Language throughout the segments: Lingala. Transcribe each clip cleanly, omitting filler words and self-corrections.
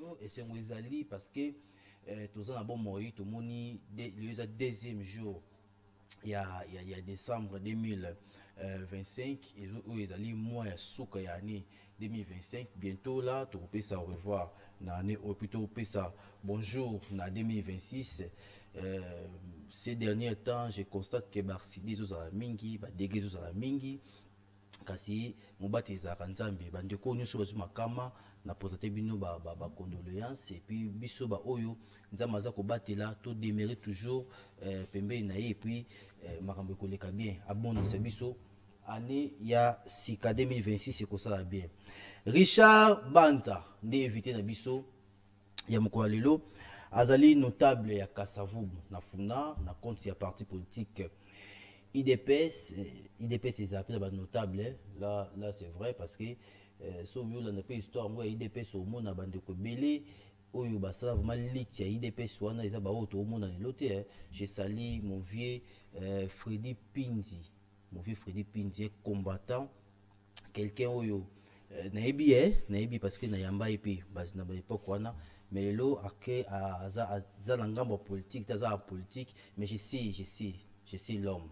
solo et c'est ezali parce que tous en bon moi tout moni le deuxième jour il y a décembre 2025 et ezali mois ya suka ya année 2025 bientôt là tu peux ça au revoir na année ou plutôt ça bonjour na 2026. Ces derniers temps je constate que barsidi zo za mingi ba dégé zo za mingi kasi mobati ezalaka nzambe bandeko nyonso bazwi makama na posate bino ba condoléance et puis biso ba oyo nzambe aza kobatela to demeurer toujours pembeni na ye et puis makambo ekoleka bien abondisa biso année ya sika 2026 ekosala bien. Richard Banza nde invité na biso ya mokolo lelo azali notable ya Kasavubu na funa na compte ya parti politique IDPS est appelé notable là c'est vrai parce que so yo la pas histoire moi IDPS au monde bande ko belé oyo basala vraiment lit ya IDPS wana eza ba auto au monde na loté j'ai sali mon vieux Freddy Pinzi combattant quelqu'un oyo naibi parce que na yamba epi basi na ba époque wana mais lelo ake aza na ngambo politique taza politique mais je sais l'homme.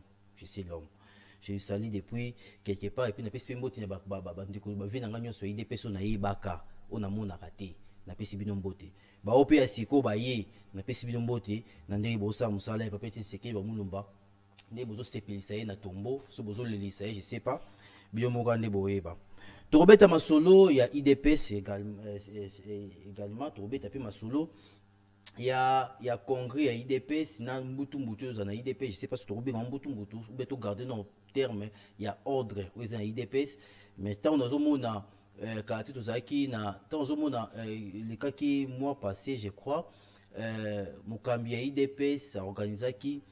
Je salue depuis quelque part et puis na pesi mbote na ba ndeko ba vina nganyo so ide peso na yebaka ona mona kate na pesi bino mbote ba ope ya siko ba ye na pesi bino mbote na ndenge bosa musala pa pete seke ba mulumba ndenge bozo sepelisa ye na tombo so bozo lelisa ye je sais pas bino mokande boyeba torobeta masolo ya IDPS également torobeta pe masolo il y a congrès à IDPS na mbutu za IDPS je sais pas si tu rebi mbutu ou beto garder nos termes il y a ordre aux IDPS mais tant on a zomona quand tu zaki na tant on zomona les cas qui mois passé je crois mokambi ya IDPS a organisé qui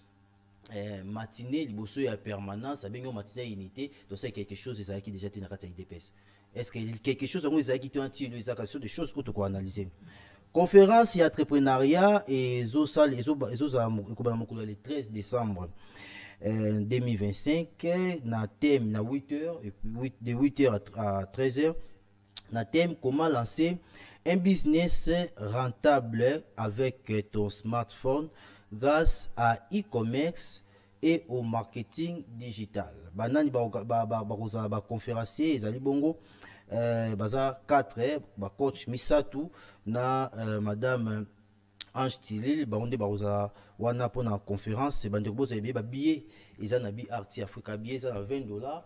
matinée liboso ya permanence avec une matinée unité donc c'est quelque chose ezaki déjà tena kati ya IDPS est-ce que quelque chose ngo ezaki tu anti les actions des choses que tu ko analyser conférence et entrepreneuriat et Zosal et le 13 décembre 2025 na thème na 8h et puis de 8h à 13h na thème comment lancer un business rentable avec ton smartphone grâce à e-commerce et au marketing digital. Banani ba conférencier ezali bongo baza 4 ba coach Misatu na madame Ange Tilil baonde baza wana pour na conférence bande boza ebe ba billet eza na bi Arti Africa billet eza na $20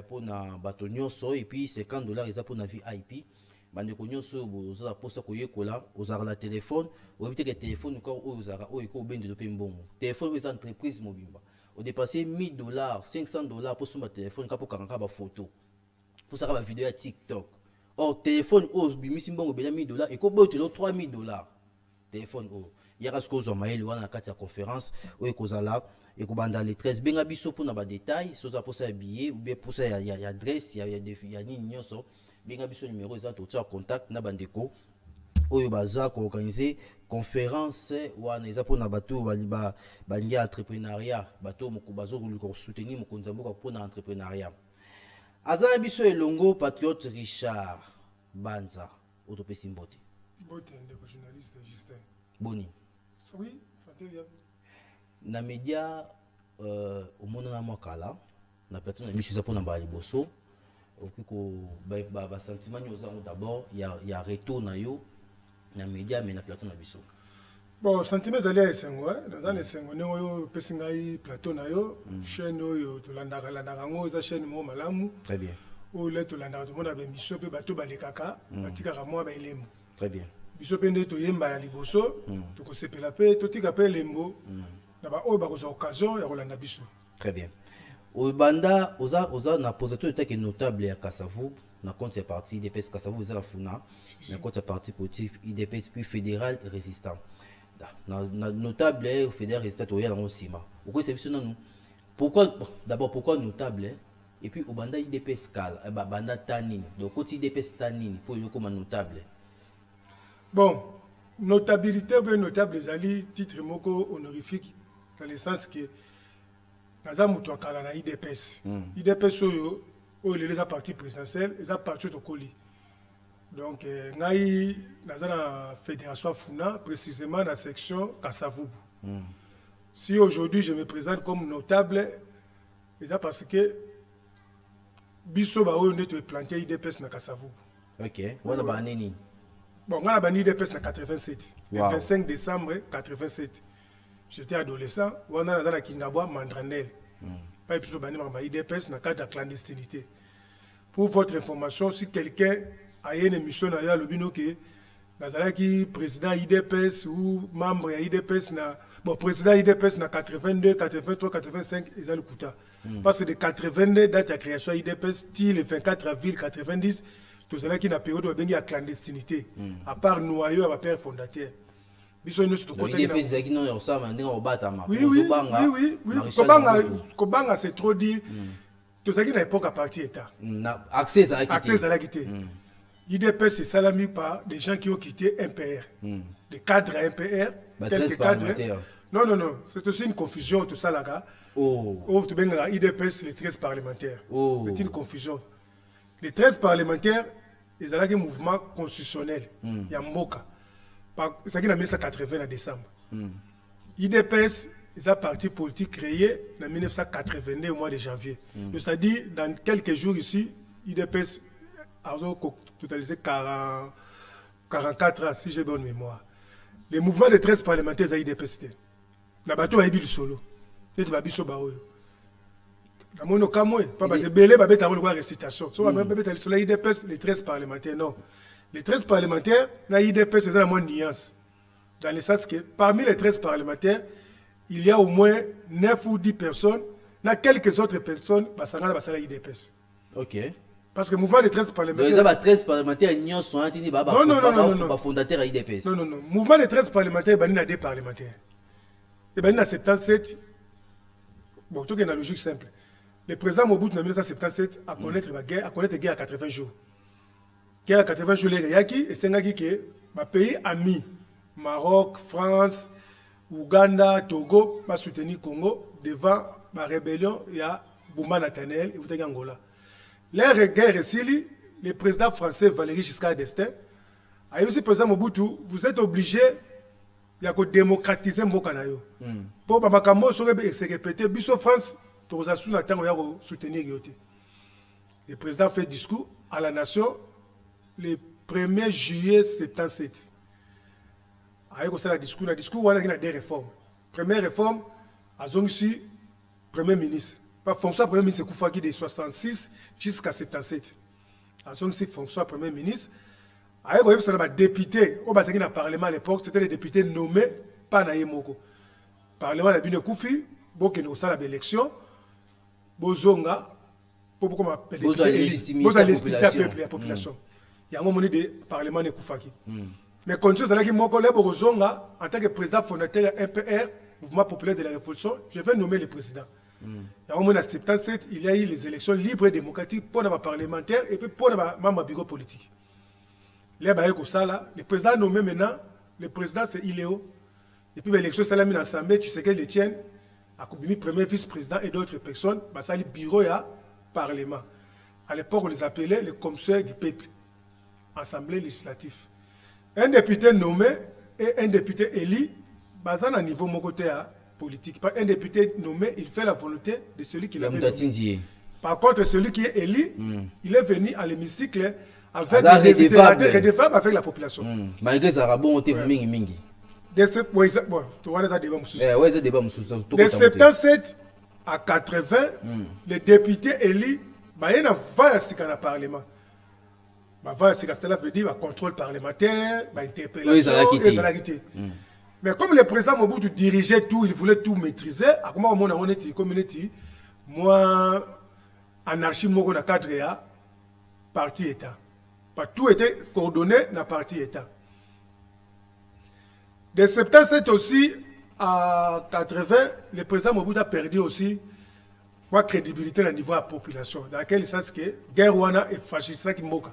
pour na bato nyonso et puis $50 eza pour na VIP bande ko nyonso boza la posa ko yekola ozara na téléphone obité que téléphone ko ozara o ko bende do pe mbongo téléphone eza entreprise mobimba o dépasser $1000 $500 pour son téléphone ka pour kanka ba photo pour ça la vidéo à TikTok. Or téléphone ose bimisi mbongo bela $1000 et ko bote lo $3000 téléphone o yaka sko zo mail wana kati ya conférence o ekozala et ko banda les 13 benga biso pour na ba détail so za pour ça billet ou bien pour ça ya adresse ya nini nyonso benga biso numéro za to tia contact na bandeko oyo baza ko organiser conférence wana eza pour na bato ba ngia entrepreneuriat bato mokubazo ko soutenir mokonza mboka pour na entrepreneuriat. Azana biso elongo patriote Richard Banza autopesi mbote. Mbote ndeko journaliste Justin. Boni. Oui, santé bien. Na média omona na mwakala na plateau na biso za pona ba liboso okiko ba sentiment nyozango d'abord ya retour na yo na média mais na plateau na biso. Bon, sentiment d'aller à Sengo, dans un Sengo, nous avons pessingai plateau na yo, chaîne yo, to landaka ngo, za chaîne mo malamu. Très bien. O le to landaka to mona be miso pe bato balekaka, batika ka mo ba elemu. Très bien. Biso pe nde to yemba la liboso, to ko sepela pe, to tika pe lembo. Na ba o ba ko za occasion ya kolanda biso. Très bien. O banda oza na position de notable ya Kasavubu na compte ya parti IDPS Kasavubu za la funa, na compte ya parti politique IDPS puis fédéral et résistant. Notable fédéral résistant oya en sima. Pourquoi c'est non? Pourquoi d'abord pourquoi notable et puis au banda IDPS kal banda tanine. Donc côté IDPS tanine pour yo comme notable. Bon, notabilité ou bien notable zali titre moko honorifique dans le sens que naza mutu akala na IDPS. IDPS oyo les partis présidentiels, les partis de Koli. Donc, ngai dans la fédération Funa, précisément dans la section Kasavubu. Si aujourd'hui je me présente comme notable, c'est parce que biso ba oyo ndeto planté IDPS na Kasavubu. OK. Wana ba nini? Bon, on a banni IDPS na 87. Le Wow. 25 décembre 87. J'étais adolescent, on a dans la Kingabwa Mandranel. Pas biso banni ma IDPS na cadre de clandestinité. Pour votre information, si quelqu'un a une émission dans le bino que nazalaki président IDPS ou membre à IDPS na bon président IDPS na 82, 83, 85 ils ont le kuta. Parce que de 82 date de création IDPS till le 24 avril 90 tous qui na période de bengi à clandestinité à part noyau à père fondateur. Biso nous tout côté IDPS zaki non yosama ndinga obatama. Oui. Kobanga c'est trop dit. Tout ça qui n'a époque à partir état. Accès à la quitté. IDPS c'est salami par des gens qui ont quitté MPR. Des cadres à MPR. Quelques cadres. Non. C'est aussi une confusion, tout ça là-bas. Tu benga IDPS les 13 parlementaires. C'est une confusion. Les 13 parlementaires, ils ont un mouvement constitutionnel. Il y a Mboka. C'est qui en 1980 en décembre. IDPS, c'est un parti politique créé en 1982 au mois de janvier. C'est-à-dire, dans quelques jours ici, IDPS a totalisé 44 ans, si j'ai bonne mémoire. Le mouvement de 13 parlementaires, c'est IDPS. La bateau a eu le solo. C'est un bateau baoyo. Dans mon cas, moi, pas de belé, pas de récitation. Soit IDPS, les 13 parlementaires, non. Les 13 parlementaires, la IDPS, c'est la moins nuance. Dans le sens que parmi les 13 parlementaires, il y a au moins 9 ou 10 personnes, il y a quelques autres personnes, qui sont dans l'IDPS. OK. Parce que le mouvement des 13 parlementaires. Donc, les 13 parlementaires, ils sont fondateurs à IDPS. Non. Le mouvement des 13 parlementaires, il y a des parlementaires. Et bien, il y a 77. Bon, tout est une logique simple. Le président Mobutu en 1977 a connaître la guerre, à 80 jours. Guerre à 80 jours, il y a qui, et c'est un qui ma pays ami, Maroc, France, Ouganda, Togo, va soutenir Congo devant la rébellion, il y a Bouma Nathaniel et vous avez Angola. L'air guerre récili, le président français Valéry Giscard d'Estaing a dit, président Mobutu, vous êtes obligé de démocratiser Mbokanayo. Pour Bamakambo, se répéter, Bisso France, pour soutenir Yoté. Le président fait discours à la nation le 1er juillet 77. Il y a un discours, il y a des réformes. Première réforme, Azongsi, Premier ministre. Pas fonction Premier ministre, c'est Koufaki de 66 jusqu'à 77. Azongsi, fonction Premier ministre. Il y a un député, au Parlement à l'époque, c'était les députés nommés par Nayemoko. Le Parlement a bien Koufi, bon, qui nous a l'élection, Bozonga, pour légitimer la population. Il y a un moment de Parlement de Koufaki. Mais quand je suis Bozonga, en tant que président fondateur MPR, Mouvement populaire de la Révolution, je vais nommer le président. Il y a un moment en 77, il y a eu les élections libres et démocratiques pour les parlementaires et puis pour les membres du bureau politique. Le président nommé maintenant, le président c'est Iléo. Et puis l'élection c'est la mise en assemblée, Tshisekedi Etienne, a commis premier vice-président et d'autres personnes, c'est le bureau et le parlement. À l'époque, on les appelait les commissaires du peuple, assemblée législative. Un député nommé et un député élu, basé à un niveau mon côté politique. Un député nommé, il fait la volonté de celui qui l'a nommé. Par contre, celui qui est élu, il est venu à l'hémicycle avec des redevables avec la population. Malgré ça, bon, on mingi. De 77 à 80, les députés élus, il va dans le Parlement. Cela veut dire contrôle parlementaire, interpellation. Mais comme le président Mobutu dirigeait tout, il voulait tout maîtriser, à comment on est communauté, moi, anarchie, moi, dans cadre à parti État. Tout était coordonné dans le parti État. De 77 aussi à 80, le président Mobutu a perdu aussi la crédibilité au niveau de la population. Dans quel sens que guerre Rwanda et fasciste qui moka.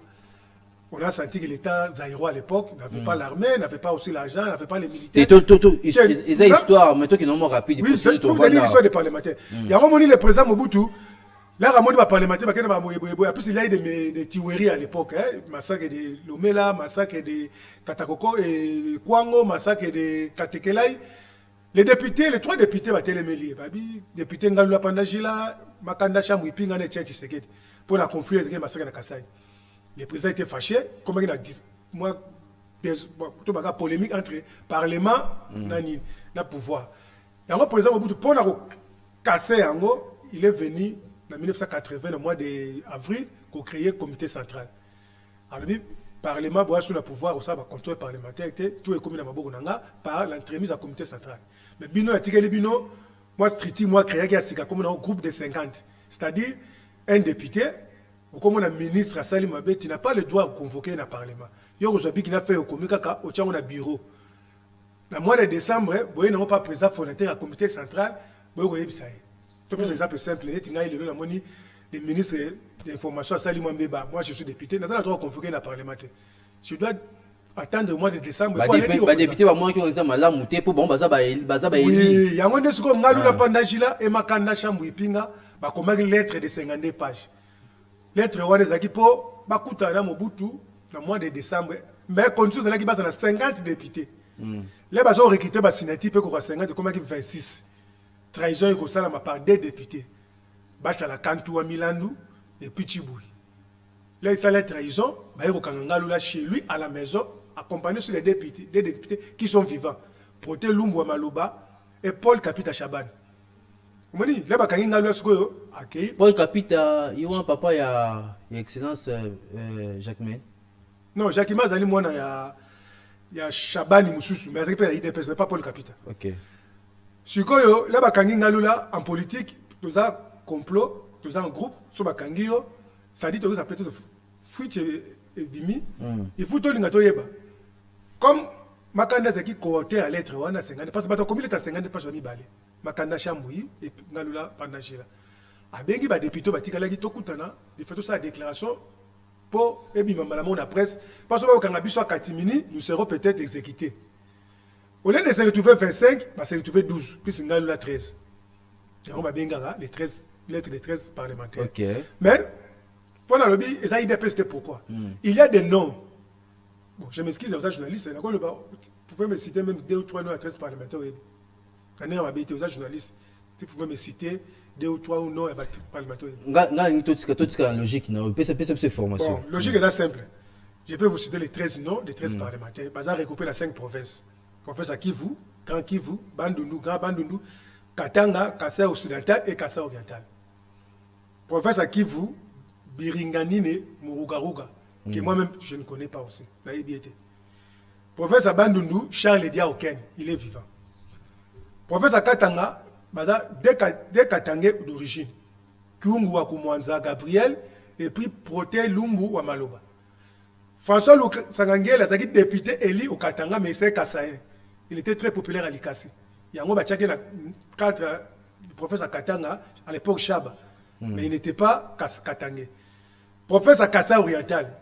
On a senti que l'État zaïrois à l'époque n'avait pas l'armée, n'avait pas aussi l'argent, n'avait pas les militaires. Ils ont une histoire, mais toi qui n'ont pas rapide. Oui, c'est l'histoire des parlementaires. Il y a un moment le président Mobutu, Là, Ramon va parlementaire, en plus il y a eu des tueries à l'époque, hein? Massacre de Lomela, massacre de Katakoko et Kwango, massacre de Katekelai. Les députés, les 3 députés va télémélier. Député Ngalula Pandajila, Makanda Chamou, Pinga et Tchèque Sekedi, pour la conflit avec le massacre de Kassai. Le président était fâché, comme il a dit, moi, tout le polémique entre Parlement et le pouvoir. Et le président, pour la casser, il est venu en 1980, le mois d'avril, pour créer le comité central. Alors, le Parlement, sous le pouvoir, au sein contrôle parlementaire, tout est commis dans ma par l'entremise du comité central. Mais Bino, la tigre Bino, moi, Striti, moi, créé comme un groupe de 50. C'est-à-dire, un député, ou comme un ministre à Salim Abé, tu n'as pas le droit de convoquer un parlement. Il y a aujourd'hui qui n'a fait au comité, au tient un bureau. Le mois de décembre, vous n'avez pas président fondateur du comité central, vous avez ça. C'est un exemple simple. Les ministres de l'information à Salim Abé, moi, je suis député, je n'ai pas le droit de convoquer un parlement. Je dois attendre le mois de décembre. Les députés vont moins qui ont exemple là monter pour bon baza oui, il y a un ce qu'on a lu la pandagila et makanda chambu pinga ba comment lettre de 52 pages. Lettre wa des akipo ba kutana Mobutu le mois de décembre mais constitution là qui base dans 50 députés. Les bazo recruter ba signature pe ko 50 comment qui 26. Trahison ko sala ma par des députés. Bacha la Kantou Milandu et puis Chiboui. Là il la trahison, ba ko kangalu là chez lui à la maison accompagné sur les députés, des députés qui sont vivants. Proté Lumbu Maloba et Paul Kapita Chaban. Vous voyez, là, Paul Kapita, il y a un papa, il y a excellence Jacques Men. Non, Jacques Men, il y a Chaban et Moussoussou, mais il n'y a pas Paul Kapita. Ok. Si vous avez là, en politique, tout ça, complot, tout ça, en groupe, ça dit que ça peut être fuite et bimi, il faut tout le monde. Comme Makanda qui coopté à l'être, on a 50, parce que comme il est à 50 pages, on y balé. Makanda Chamboui et Nalula Pandajila. A Bengi, député, Batikala qui tokutana, il fait tout ça déclaration pour Ebima Malamon la presse. Parce que quand on a vu soit Katimini, nous serons peut-être exécutés. Au lieu de se retrouver 25, on va se retrouver 12, puis Nalula 13. Et on va bien les 13 lettres des 13 parlementaires. Ok. Mais, pour la lobby, et ça, IDP, c'était pourquoi il y a des noms. Bon, je m'excuse aux journalistes. Vous pouvez me citer même 2 ou 3 noms à 13 parlementaires. Aux journalistes, si vous pouvez me citer 2 ou 3 noms à parlementaires. Logique, non? C'est formation. Bon, logique est simple. Je peux vous citer les 13 noms des 13 parlementaires. Bazar recoupé la 5 provinces. Province à Kivu, Grand Kivu, Bandundu, Grand Bandundu, Katanga, Kassai occidental et Kassai oriental. Province à Kivu, Biringanine, Murugaruga. Que moi-même, je ne connais pas aussi. Ça y est bien été. Professeur Bandundu, Charles Dia Oken, il est vivant. Professeur Katanga, des Katangais d'origine. Kungu Wakumwanza Gabriel, et puis Proté Lumbu Wamaloba. François Sangangé, la député élu au Katanga, mais c'est Kassaïen. Il était très populaire à Likasi. Il y a un bachake le professeur Katanga, à l'époque Chaba. Mais il n'était pas Katangais. Professeur Kassai oriental.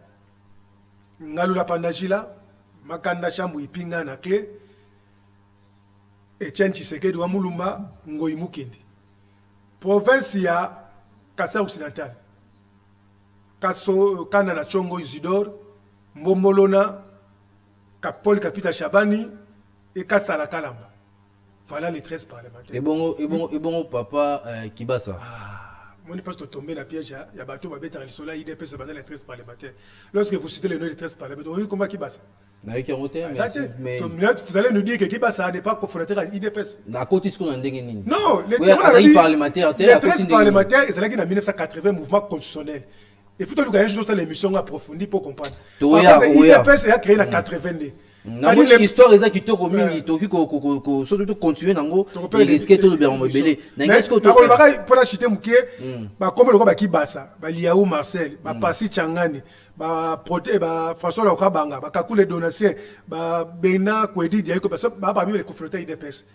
Ngalula Pandajila, Makanda Chambu Ipinga na clé, Etienne Tshisekedi wa Mulumba, Ngoyi Mukendi. Province ya Kassai occidental. Kaso Kanana Chongo Isidore, Mbomolona, Paul Kapita Chabani et Kassala Kalamba. Voilà les 13 parlementaires. Et bon, papa Kibasa. Moi, je pense que tomber dans le piège, il y a bateau, il y a le soleil, il y a les 13 parlementaires. Lorsque vous citez les noms des 13 parlementaires, vous voyez comment qui passe. Vous allez nous dire que Kibasa n'est pas confronté à l'IDPS. Non, les 13 parlementaires, ils sont en 1980, mouvement constitutionnel. Il faut que nous ayons l'émission approfondie pour comprendre. L'IDPS a créé en 82. L'histoire est qui t'a commis, surtout continuer nango et risquer tout le bien rebelle. N'engage que toi. Pour la cité mouké, comme le roi qui basa, Liaou Marcel, Passi Changani, François Lokabanga, Kakule Donatien, Bena Kwedi, Diaiko, parmi les confrontés IDPS.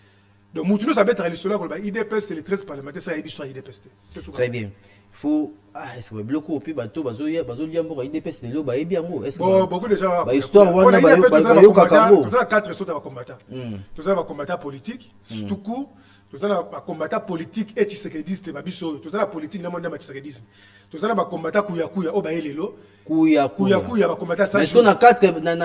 Donc, nous savons être l'histoire, IDPS, c'est les 13 parlementaires, ça a été sur IDPS. Très bien. Faut est-ce que bloquer au plus bateau bazoya bazoliambo IDPS le ba ebiango est-ce que beaucoup de gens histoire wana ba yo kakambo tout ça 4 sont combattants tout ça va combattre politique tout court Tous na combattant politique et tshisekediste babiso. Tous na politique na monde ma tshisekedisme. Tous na combattant kuya o baelelo. Kuya ba combattant ça. Mais est-ce qu'on a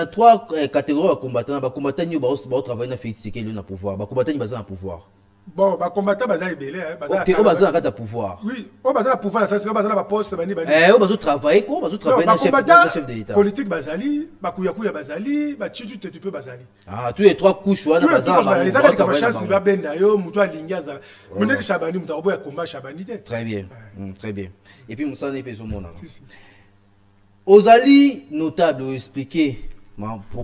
trois catégories de combattants, ba combattants ni ba travailler na Félix Tshisekedi na pouvoir, ba combattants ni baza na pouvoir. Bon, ba combattant baza ebele, baza. OK, o baza na pouvoir. Oui, o baza na pouvoir ça, c'est baza na ba poste bani. O baza travailler quoi, baza travailler na chef de l'État. Politique bazali, ba kuya bazali, ba chitu te tu peux bazali. Ah, tous les trois couches wana baza ba. Les autres comme chance va benda yo, muto alinga za. Muneti Chabani muto boya combat Chabani te. Très bien. Très bien. Et puis Moussa n'est pas au monde. Ozali notable ou expliquer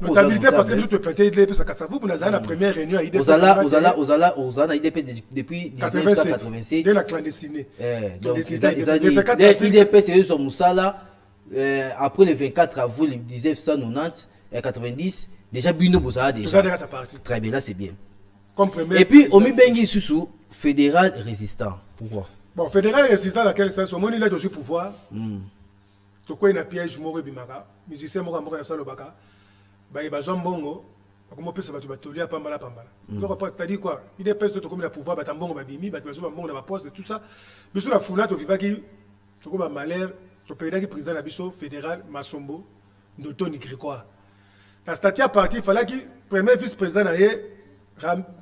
notabilité parce que tu peux IDP parce que ça vous avez la première réunion à IDP. Ozala IDP depuis 1987. De la clandestine. Donc IDP c'est sur Moussala après le 24 avril 1990 déjà Bino Bozala déjà. Très bien, là c'est bien. Et puis Omi Bengi Susu fédéral résistant. Pourquoi? Bon, fédéral résistant dans quel sens? Au moins il a toujours pouvoir. To quoi na piège moko bimaka, musicien moko moko na salo baka. Ba bazwa mbongo bakoma pesa bato batolia pambala. C'est-à-dire quoi? Il est pèse to comme la pouvoir batambongo babimi bato bazwa mbongo na ba poste tout ça. Biso la funa to vivaki to ko ba malheur to président président na biso fédéral Masombo Ndoto Nigrikoa. La statut parti fallait que premier vice-président na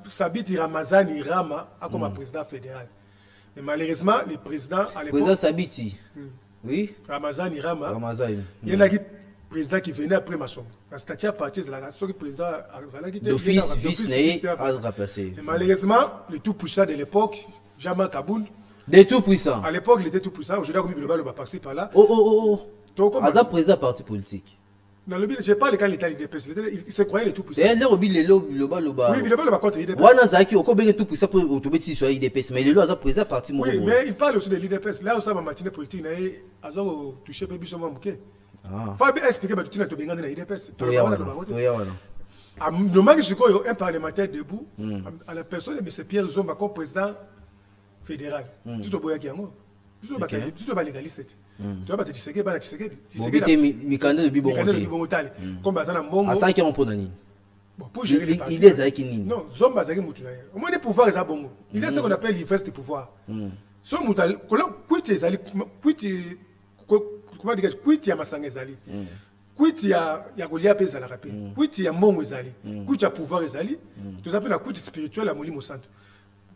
Sabiti Ramazani Rama a comme président fédéral. Mais malheureusement le président à l'époque président Sabiti. Oui. Ramazani Rama. Ramazani. Il y a un président qui venait après Masson. La statue à partir de la nation qui président d'office vice à remplacer. Malheureusement, le tout puissant de l'époque, Jamal Kaboun. Des tout puissants. À l'époque, il était tout puissant. Aujourd'hui, il va passer par là. Aza président parti politique. Dans le je parle quand l'État l'IDPS, il se croyait le tout puissant. Et le robi le loba. Oui, le loba contre l'IDPS. Wana zaki oko benge tout puissant pour automatiser sur l'IDPS, mais le loba président parti Oui, mais il parle aussi de l'IDPS. Là où ça va matinée politique, aza toucher peu biso mamouké. Faut bien expliquer que tu n'as pas besoin de l'IDPS. Normalement, je crois un parlementaire debout à la personne de M. Pierre Zomba comme président fédéral. Juste au Boyaki Yango. Juste au légaliste. Tu vas te dire que tu sais que Mikanda de Bibongotal. Comme Bazana Mbongo. À 5 ans pour Nani. Pour gérer les partis. Il est avec Nini. Non, Zomba Zaki Moutouna. Au moins, les pouvoirs, ils ont bon. Il y a ce qu'on appelle l'IFES de pouvoir. So Moutal, comment dire, quit ya masanga ezali. Quit ya golia pesa la rapé. Quit ya mbongo ezali. Quit ya pouvoir ezali. Tout ça peut la quit spirituel à Molimo Santo.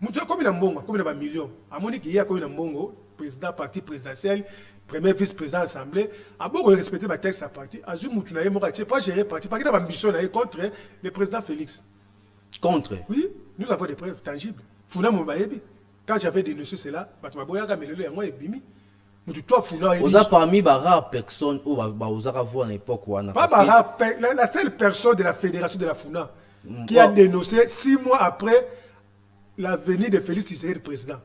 Mutu comme na mbongo, comme na ba millions. Amoni ki ya comme na mbongo, président parti présidentiel, premier vice-président assemblée, a beaucoup respecter ma texte à parti. Azu mutu na yemo kache pas gérer parti parce que na ambition na contre le président Félix. Contre. Oui, nous avons des preuves tangibles. Funa Mobayebi. Quand j'avais dénoncé cela, Batmaboya Gamelelo et moi et Bimi. Vous avez parmi les rares personnes où vous avez vu à l'époque. La seule personne de la fédération de la FUNA qui a dénoncé 6 mois après la venue de Félix Tshisekedi président.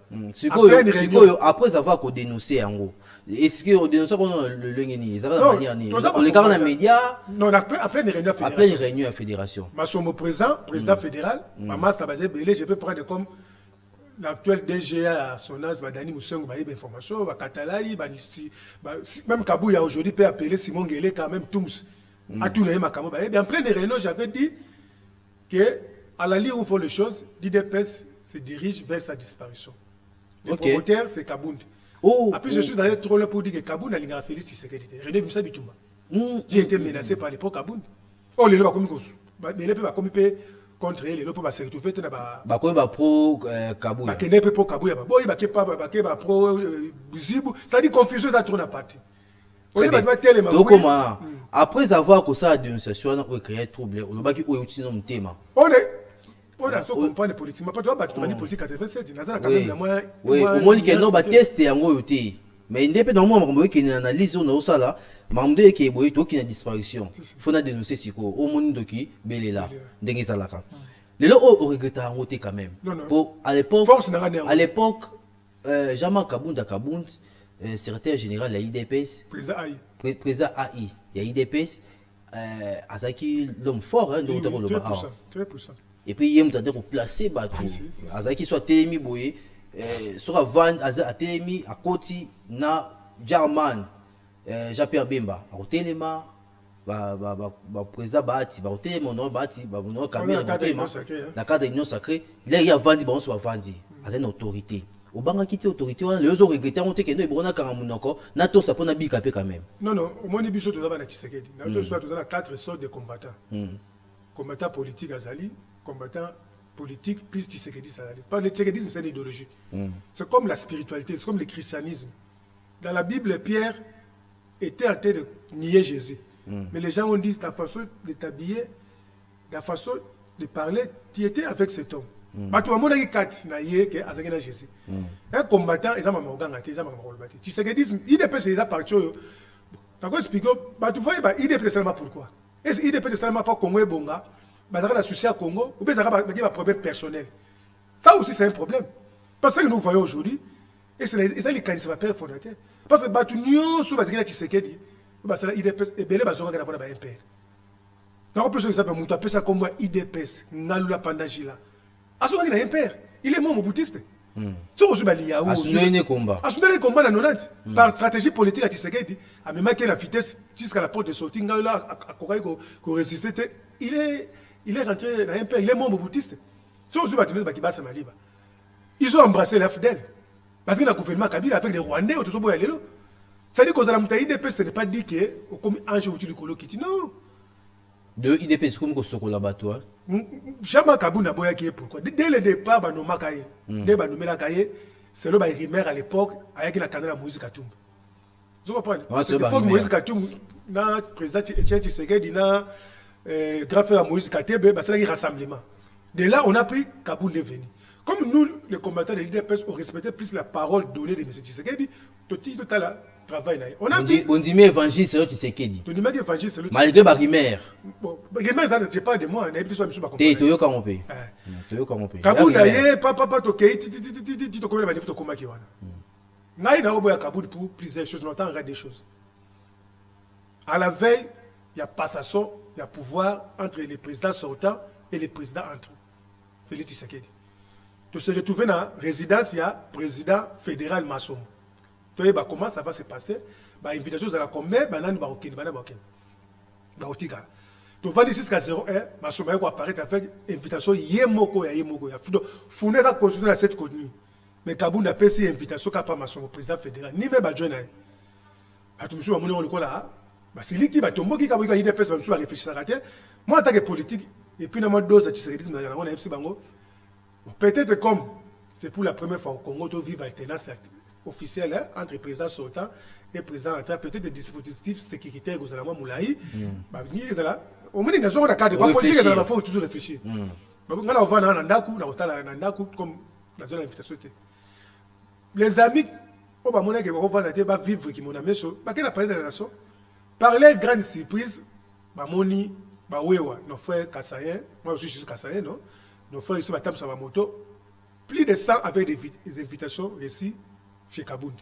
Après avoir dénoncé en gros. Est-ce que vous dénoncez le Lengeni? On les garde dans les médias. Non, après une réunion fédération. Après une réunion à fédération. Masombo président fédéral. Maman Stabazé Belé, je peux prendre comme l'actuel DGA à Sonas, Dani Moussong, il y a information, Katalaï, même Kabouya aujourd'hui peut appeler Simon Guélé quand même Toums. À tout le monde, en pleine réunion, j'avais dit que à la ligne où font les choses, l'IDPS se dirige vers sa disparition. Le promoteur, c'est Kabound. Après, je suis d'ailleurs trop là pour dire que Kabound a l'ingrat Félix Tshisekedi. René Bimsa Bitouma. J'ai été menacé par l'époque Kabound. Oh, les lois comme contre les lois pour se retrouver dans la pro Kabouya. Bakene pro Kabouya. Boy, ba pro Zibu. Ça dit confusion ça tourne à partie. Après avoir que ça dénonciation on créé trouble, on va qui ou outil non thème. On a so comprendre politiquement pas toi ba tu politique 87 na quand même la moins. Oui, au moins que non ba tester yango yoté. Mais indépendamment dans moi makambo qui analyse on a ça là, mamdo qui est boy to qui na disparition. Faut na dénoncer siko au monde doki belela ndenge zalaka. Les lots au regretté en côté quand même. Pour à l'époque Jean-Marc Kabounda secrétaire général de l'IDPS, président AI, il y a l'IDPS, Azaki l'homme fort, hein, très puissant. Et puis il y a un placé, Azaki soit Témi Boye, soit Van, Azaki à Koti, na German, Jean-Pierre Bemba, à Téléma, président Bahati, Téléma, Bahati, caméra, la carte d'union sacrée, là il y a Vandi, on soit Vandi. a une autorité. Au banc qui autorité, les autres regrettent on te que nous ebona karamunoko na to ça pona bika pe quand même. Non non, au moins biso to na Tshisekedi. Na to soit to na 4 sortes de combattants. Combattant politique azali, combattant politique plus Tshisekedi azali. Pas le Tshisekidisme c'est une idéologie. C'est comme la spiritualité, c'est comme le christianisme. Dans la Bible, Pierre était en train de nier Jésus. Mais les gens ont dit ta façon de t'habiller, la façon de parler, tu étais avec cet homme. Tu as quatre na Jésus. Un combattant, ils ont un organe, ils ont un rôle. Tu sais que IDP c'est ça parti. D'accord, explique. Tu vois, IDP c'est seulement pourquoi. Est-ce IDP c'est seulement pas Congo et Bonga, ça a souci à Congo, ou bien ça a un problème personnel. Ça aussi c'est un problème. Parce que nous voyons aujourd'hui, et c'est les candidats père fondateur. Parce que tu n'as pas de Tshisekedi, IDP et belé bazonga na bona MPR. Donc on peut se savoir mutu apesa comme IDPS ngalula pandajila. Aso ngina MPR, il est mon boutiste. So je bali ya ou. Asundele combat. Asundele combat na 90 par stratégie politique à Tshisekedi, a même marqué la vitesse jusqu'à la porte de sortie ngala akokai ko résister. Il est rentré dans MPR, il est mon boutiste. So je bati ba kibasa maliba. Ils ont embrassé l'FDL. Parce que le gouvernement Kabila avec les Rwandais au Tosobo Yalelo. Ça dit que la moutaï IDP ce n'est pas dit que comme Ange ou du Kolo Kiti. Non. De IDP c'est comme Sokola Batoa. Jamais Kabuna Boya qui est pourquoi. Dès le départ, Banoma Kaye. Dès Banomela Kaye, c'est le Baïrimer à l'époque avec la canne à Moïse Katumb. Vous comprenez? À l'époque, Moïse Katumb, le président Etienne Tshisekedi, le grand frère Moïse Katebe, c'est un rassemblement. De là, on a pris Kaboun de venir. Comme nous, les combattants de l'IDPS, on respectait plus la parole donnée de M. Tshisekedi, tout à l'heure, travail. On a dit. On dit, mais évangile, c'est le Tshisekedi. On dit, mais évangile, c'est le Tshisekedi. Malgré Barimer. Bon, Barimer, ça ne se pas de moi. On a dit, soit T'es Toyo Kamopé. Toyo Kamopé. Kaboun, papa, toké, tu te connais, tu te connais, tu te connais. Naï, n'a pas Kaboun pour plusieurs choses, on entend des choses. À la veille, il y a passation, il y a pouvoir entre les présidents sortants et les présidents entrants. Félix Tshisekedi. Tu se retrouves dans la résidence, il y a président fédéral Masson. Tu sais comment ça va se passer. L'invitation de la commune, banane barokin, banane barokin. Barotika. Tu vas ici jusqu'à 01, Masson va apparaître avec invitation yemoko ya yemoko ya. Fournir sa constitution à cette commune. Mais Kabou n'a pas cette invitation qu'à pas Masson, président fédéral, ni même Badjouna. Tu me suis amené au là. C'est lui qui va tomber, qui va y faire des réfléchir à terre. Moi, en tant que politique, et puis, dans ma dose de Tshisekedi, on a MC Bango. Peut-être comme c'est pour la première fois au Congo de vivre alternance officielle entre président sortant et président entrant, peut-être des dispositifs sécuritaires aux Allemands Moulaï. Au moins, ils ont un cadre de politique, il faut toujours réfléchir. On va dans Nandaku, comme la zone d'invitation. Les amis, on va vivre qui m'ont amené sur. Quelle est la nation? Par les grandes surprises, Moni, Bawewa, nos frères Kassayen, moi aussi je suis Kassayen, non? Nos frères ici, sur ma moto, plus de 100 avec des invitations ici chez Kabound.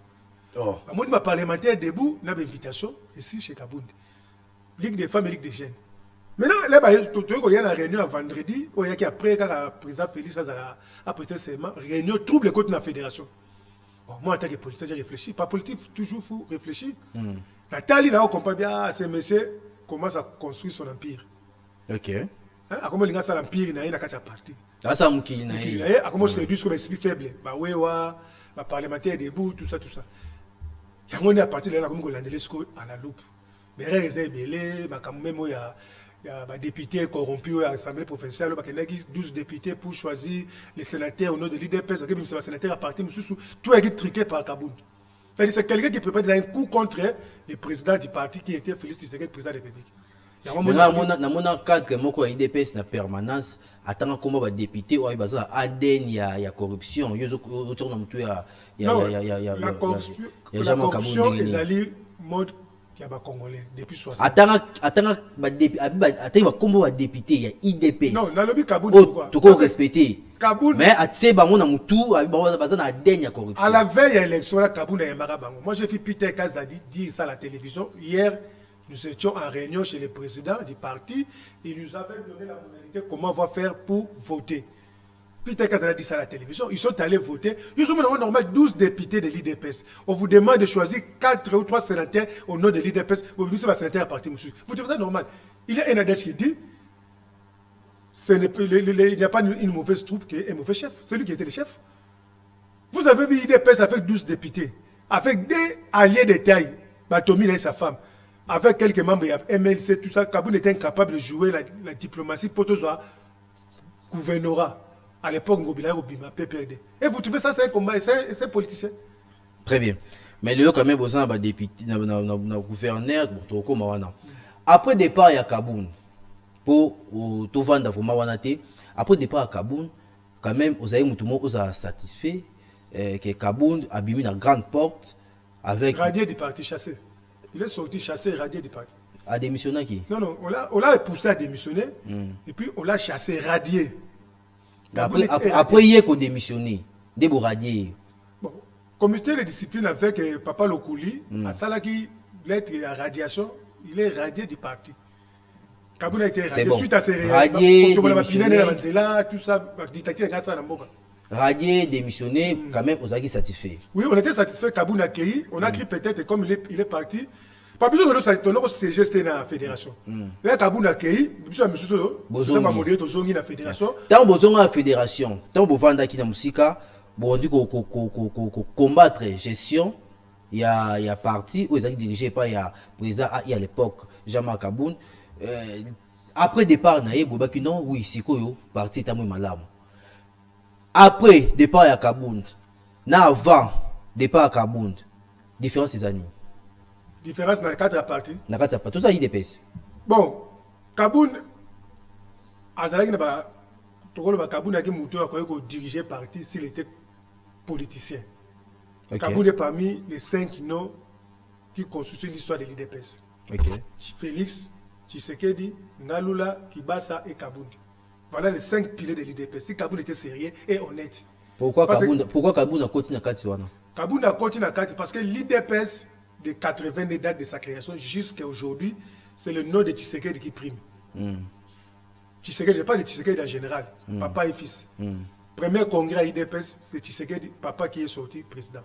Moi, ma parlementaire debout, n'a pas d'invitation ici chez Kabound. Ligue des femmes et Ligue des jeunes. Maintenant, là, il y a une réunion vendredi, il y a après, quand le président Félix a prêté serment, réunion trouble contre la fédération. Bon, moi, en tant que politicien, j'ai réfléchi. Pas politique, toujours, il faut réfléchir. La Tali, là, on comprend bien, ce monsieur commence à construire son empire. Ok. A comment l'inga ça l'empire na ina kacha parti. Ça mukili na yi. A comment c'est juste comme esprit faible. Ba wewa, ba parlementaire debout, tout ça. Yango ni à partir de là comme ko landelesco à la loupe. Bere rezé belé, ba quand même il y a ba député corrompu à l'Assemblée provinciale, ba kenaki 12 députés pour choisir les sénateurs au nom de l'IDPS, que même c'est sénateur à partir monsieur tout est truqué par Kabound. C'est quelqu'un qui prépare un coup contre le président du parti qui était Félix Tshisekedi, président de la République. Na mona cadre moko ya IDPS na permanence atanga komba ba député ou baza ADN ya corruption yozo autour na mutu ya la corruption ezali mode ya ba congolais depuis 60 atanga ba député atanga komba ba député ya IDPS non na lobi Kabound pourquoi to ko respecter Kabound mais atse bango na mutu baza na ADN ya corruption à la veille ya élection la Kabound ya mara bango. Moi j'ai vu Peter Kaza dire ça à la télévision hier. Nous étions en réunion chez le président du parti. Il nous avait donné la modalité comment on va faire pour voter. Peter Kazala a dit ça à la télévision. Ils sont allés voter. Ils sont normal 12 députés de l'IDPS. On vous demande de choisir 4 ou 3 sénateurs au nom de l'IDPS. Vous dites que c'est un sénateur à partir, monsieur. Vous trouvez ça normal? Il y a un adresse qui dit il n'y a pas une mauvaise troupe qui est un mauvais chef. C'est lui qui était le chef. Vous avez vu IDPS avec 12 députés, avec des alliés de taille, Batomila et sa femme, avec quelques membres de MLC, tout ça. Kaboun était incapable de jouer la diplomatie pour tout ça. Gouvernorat. À l'époque, Ngobila Obima, PPRD. Et vous trouvez ça, c'est un combat, c'est politicien. Très bien. Mais le quand même besoin de député, gouverneur, après départ, il y a Kaboun. Pour tout vendre pour Mawanate. Après départ à Kaboun, quand même, vous avez satisfait que Kaboun a mis la grande porte avec. Radié du parti chassé. Il est sorti chassé, radié du parti. A démissionné qui? Non, on l'a poussé à démissionner. Et puis on l'a chassé, radié. Après, il y a qu'on démissionné. Débo radié. Bon, comité de discipline avec Papa Lokouli, à Salaki, lettre à radiation, il est radié du parti. Kaboun a été radié. Bon. Suite à ces radié, tout ça, radié, démissionné, quand même, on a été satisfait. Oui, on était satisfait. Kaboun a accueilli. On a cru peut-être, comme il est parti, pas besoin de l'autre, c'est gesté dans la fédération. Là, Kaboun a accueilli, besoin de la fédération. Tant que vous avez la fédération, tant que vous avez la musica, vous avez combattre gestion. Il y a parti où ils ont dirigé par le président à l'époque, Jean-Marc Kaboun. Après départ, non, oui, c'est quoi, parti est malade. Après départ à Kaboun, avant départ à Kaboun, différence des années. Différence dans les quatre parties. Dans les quatre parties, tout ça il dépasse. Bon, Kaboun, Kaboun a dirigé parti s'il était politicien. Okay. Kaboun est parmi les 5 noms qui constituent l'histoire de l'IDPS. Okay. Félix, Tshisekedi, Ngalula, Kibasa et Kaboun. Voilà les 5 piliers de l'IDPS. Si Kaboun était sérieux et honnête. Pourquoi Kaboun a continué à Katiwana? Kaboun a continué à Katiwana parce que l'IDPS de 80 des dates de sa création jusqu'à aujourd'hui, c'est le nom de Tshisekedi qui prime. Tshisekedi, je parle de Tshisekedi en général, papa et fils. Premier congrès à l'IDPS, c'est Tshisekedi, papa qui est sorti président.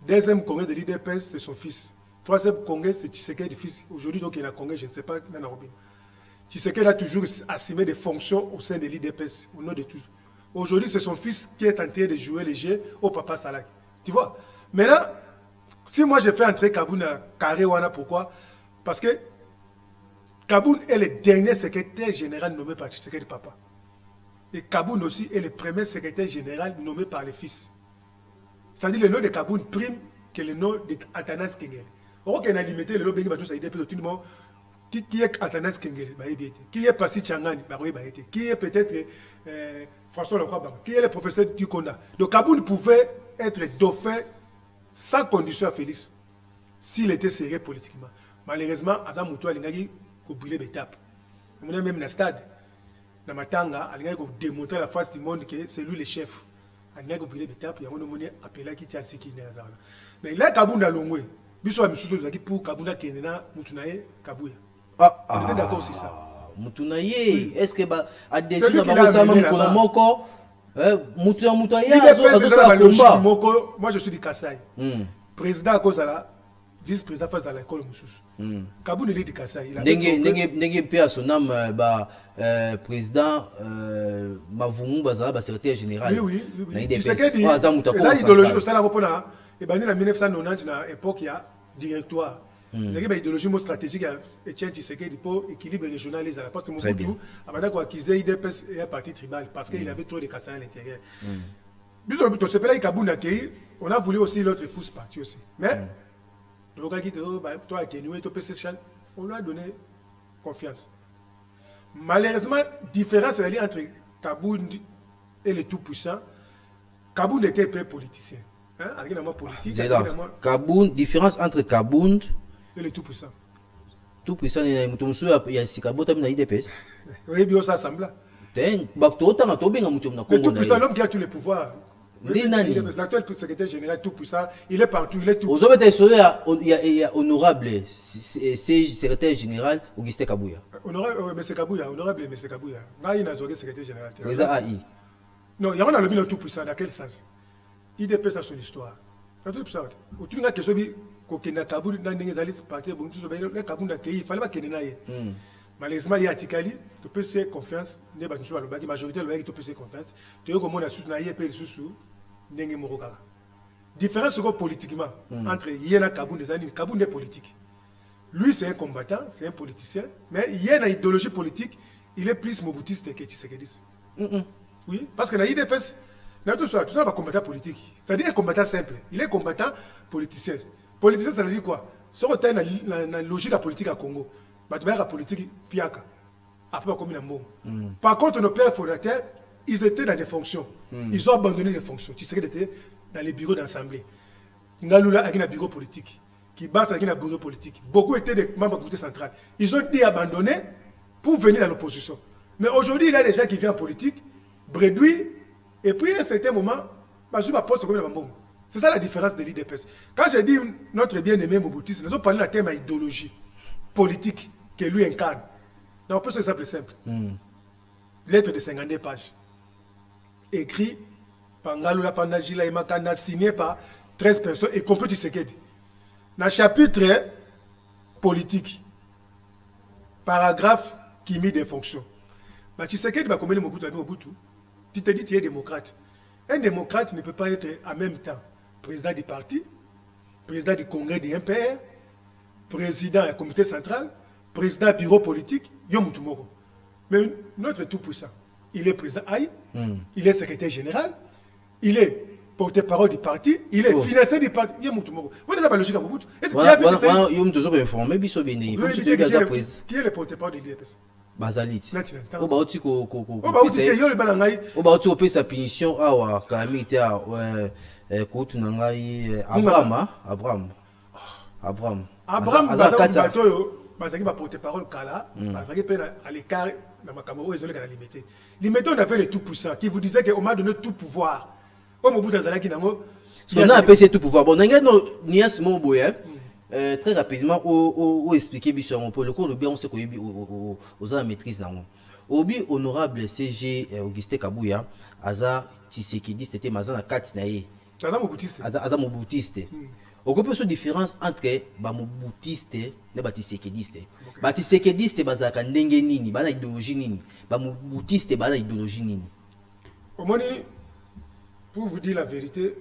Deuxième congrès de l'IDPS, c'est son fils. Troisième congrès, c'est Tshisekedi, fils. Aujourd'hui, donc, il y a un congrès, je ne sais pas, Tshisekedi a toujours assumé des fonctions au sein de l'IDPS, au nom de tous. Aujourd'hui, c'est son fils qui est en train de jouer les jeux au papa Salak. Tu vois? Maintenant, si moi je fais entrer Kaboun à Karewana, pourquoi? Parce que Kaboun est le dernier secrétaire général nommé par Tshisekedi papa. Et Kaboun aussi est le premier secrétaire général nommé par les fils. C'est-à-dire le nom de Kaboun prime que le nom d'Atanas Kengele. Or, qu'on a limité le nom de tout le monde. Qui est Atanas Kengele? Qui est Passi Changani? Qui est peut-être François Locroix? Qui est le professeur Dukonda? Donc Kaboun pouvait être dauphin sans condition à Félix, s'il était sérieux politiquement. Malheureusement, Azam Moutou a brûlé l'étape. On est même dans le stade, dans Matanga, il a démontré à la face du monde que c'est lui le chef. Il a brûlé l'étape, il y a un appelé qui tient ce qui est là. Mais là, Kaboun a longé. Biso a mis pour Kaboun a Kenena, Moutunaye, Kabouya. On est d'accord sur ça. Moutunaye, est-ce que à des gens qui ça même qu'on a moko Moutaye, moi je suis du Kassai. Président à cause de la vice-président face à l'école Moussous. Kaboun est du Kassai. N'engé pas son nom, président Mavoumou Bazara, secrétaire général. Oui. C'est idéologie au sein de la et ben en 1990 à l'époque il y a directoire. Il y a une idéologie stratégique Etienne Tshisekedi pour équilibre régional les parce que Mobutu avant quoi qu'ils aient IDPS et un parti tribal parce qu'il avait trop de Kassai à l'intérieur. Bisous ce pays Kaboun a accueilli, on a voulu aussi l'autre épouse parti aussi. Mais donc toi à Kenoué, on lui a donné confiance. Malheureusement, différence entre Kaboun et le tout-puissant, Kaboun était peu politicien. Politique. Kaboun, différence entre Kaboun et le tout-puissant. Tout-puissant, il y a Sikabo, il y a IDPS. Oui, bien ça semble. Le tout-puissant, l'homme qui a tous les pouvoirs. L'actuel secrétaire général tout-puissant, il est partout, il est tout. Il y a honorable, c'est secrétaire général Augustin Kabouya. Honorable, M. Kabouya, honorable M. Kabouya. Là, il y a un secrétaire général. Président AI. Non, il y a un le tout-puissant, dans quel sens? Il dépasse son histoire. Tu n'as que celui qui n'a pas de partir, il fallait pas qu'il n'ait pas. Malheureusement, il y a Tikali, tu peux faire confiance, la majorité de l'Ouest, tu peux faire confiance. Tu as comme on a sous-naïe et sous ndenge moko kaka. Différence politiquement entre Yena Kaboun et Zanine. Kaboun est politique. Lui, c'est un combattant, c'est un politicien, mais Yena idéologie politique, il est plus moboutiste que Tshisekedi. Oui, parce que dans l'IDPS, tout ça va combattant politique. C'est-à-dire un combattant simple. Il est combattant politicien. Politicien, ça veut dire quoi? Si on a la logique de la politique à Congo, la politique piaka. Après, comme par contre, nos pères fondateurs, ils étaient dans des fonctions. Ils ont abandonné les fonctions. Tshisekedi était dans les bureaux d'assemblée. Ngalula a un bureau politique. Qui base avec un bureau politique. Beaucoup étaient des membres du comité central. Ils ont été abandonnés pour venir dans l'opposition. Mais aujourd'hui, il y a des gens qui viennent en politique, bredouillent, et puis à un certain moment, c'est ça la différence de l'IDPS. Quand j'ai dit notre bien-aimé Mobutu, nous avons parlé d'un thème à idéologie politique que lui incarne. Donc, on peut se simple. Lettre de 52 pages. Écrit par Ngalula Pandajila et Makana, signé par 13 personnes, y compris Tshisekedi. Dans le chapitre politique, paragraphe qui met des fonctions. Tshisekedi va combien de Mobutu? Tu te dis que tu es démocrate. Un démocrate ne peut pas être en même temps président du parti, président du congrès du MPR, président du comité central, président du bureau politique, Yomutumoko. Mais notre tout-puissant, il est président Aïe, il est secrétaire général, il est porte-parole du parti, il est financier du parti. Il y a Mobutu. Vous n'avez pas logique à Mobutu. Qui est le porte-parole de l'IDPS? Bazalit. Oba oti ko pesa punition awa kamite ko tunangai Abraham bazaki ba porte-parole kala bazaki pe à l'écart na makambo ezoleka na limité. Limité on avait les tout puissants qui vous disaient qu'on m'a donné tout pouvoir. Mobutu azalaki nango ce qu'on a appelé tout pouvoir. Bon nanga no nias mo boye. Très rapidement, au expliquer pour le cours de bien, on sait aux la maîtrise dans Obi honorable CG Augustin Kabouya, Aza Tshisekedi, c'était Mazana Katsnaye. Aza Moboutiste. Aza Moboutiste. On peut faire différence entre Moboutiste et Tshisekediste. Tshisekediste, Bazaka Ndenge Nini, Bana idéologie Nini. Moboutiste, Bana idéologie Nini. Au moins, pour vous dire la vérité,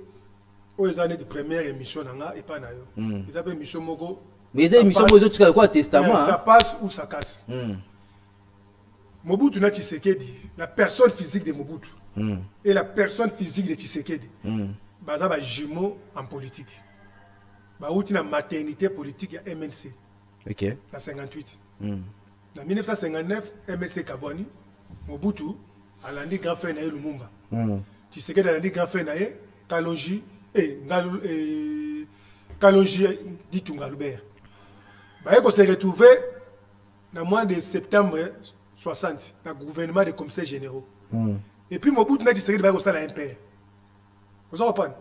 ils ont une première émission et pas nayo. Ils avaient une émission moko. Mais ils ont une émission moko quoi testament. Ça passe ou ça casse. Mobutu na Tshisekedi, la personne physique de Mobutu et la personne physique de Tshisekedi. Baza ba jumeaux en politique. Ba outi na maternité politique ya MNC. OK. Na 58. En 1959, MNC Kabwani, Mobutu alandi grand frère na Lumumba. Tshisekedi alandi grand frère na Kalonji Kalonji dit Tungalubert. Il s'est retrouvé dans le mois de septembre 60 dans le gouvernement des commissaires généraux. Et puis Mobutu n'a dit que il la MPR. Vous comprenez?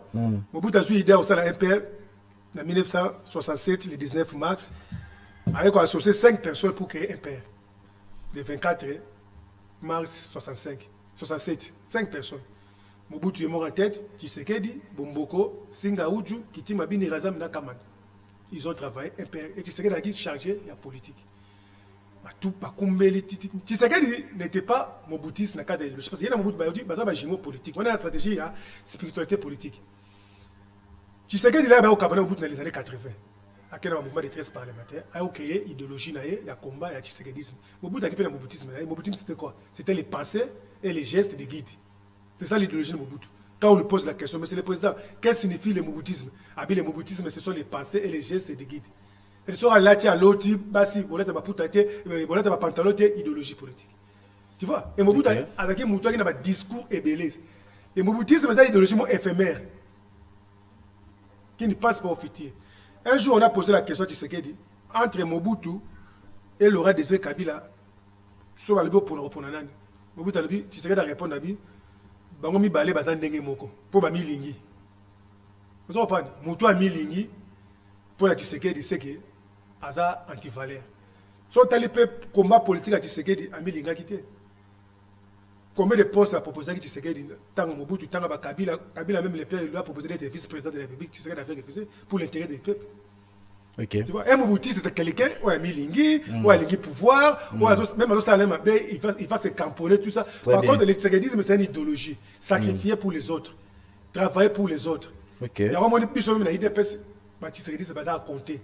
Mobutu a eu l'idée de la MPR en 1967, le 19 mars, avec associé 5 personnes pour créer un MPR. Le 24 mars 67, 5 personnes. Mobutu est mort en tête, Tshisekedi, Bomboko, Singa Uju, Kiti Mabini Razam Nakaman. Ils ont travaillé, et Tshisekedi a dit chargé de la politique. Tshisekedi n'était pas Mobutiste dans le cadre de l'idéologie. Parce qu'il y a Mobutu, il y a un jumeau politique. On a une stratégie, la spiritualité politique. Tshisekedi là, au Cameroun, dans les années 80, à quel mouvement de 13 parlementaires, a créé l'idéologie, il y a combat, il y a Tshisekedisme. Mobutu a créé le Mobutisme. Le Mobutisme, c'était quoi? C'était les pensées et les gestes des guides. C'est ça l'idéologie de Mobutu. Quand on lui pose la question, monsieur le président, qu'est-ce que signifie le Mobutisme? Le Mobutisme, ce sont les pensées et les gestes des guides. Ils sont là, à l'autre, basi, on a pantalon, idéologie politique. Tu vois? Et Mobutu a un discours ébélé. Le Mobutisme, c'est une idéologie éphémère qui ne passe pas au futur. Un jour, on a posé la question à Tshisekedi entre Mobutu et Laurent Désiré Kabila. Sur le bureau pour le répondre. Mobutu a dit, Tshisekedi a répondu à lui. Bango mi balé bazan ndenge moko po ba milingi. Vous comprenez? Mutu a milingi pour la Tshisekedi c'est que aza anti-valeur. So tali pe combat politique à Tshisekedi a milinga quitté. Combien de postes a proposé à Tshisekedi tant Mobutu tant ba Kabila même le père lui a proposé d'être vice-président de la République. Tshisekedi a fait refuser pour l'intérêt des peuples. OK. Tu vois, un Mobutu c'est quelqu'un ou un milingi ou un lingi pouvoir ou même ça il va se camponner tout ça. Par contre le tshisekidisme c'est une idéologie sacrifiée pour les autres. travailler pour les autres. Ok. Il y a vraiment des personnes qui ont IDPS, Tshisekedi, c'est à compter.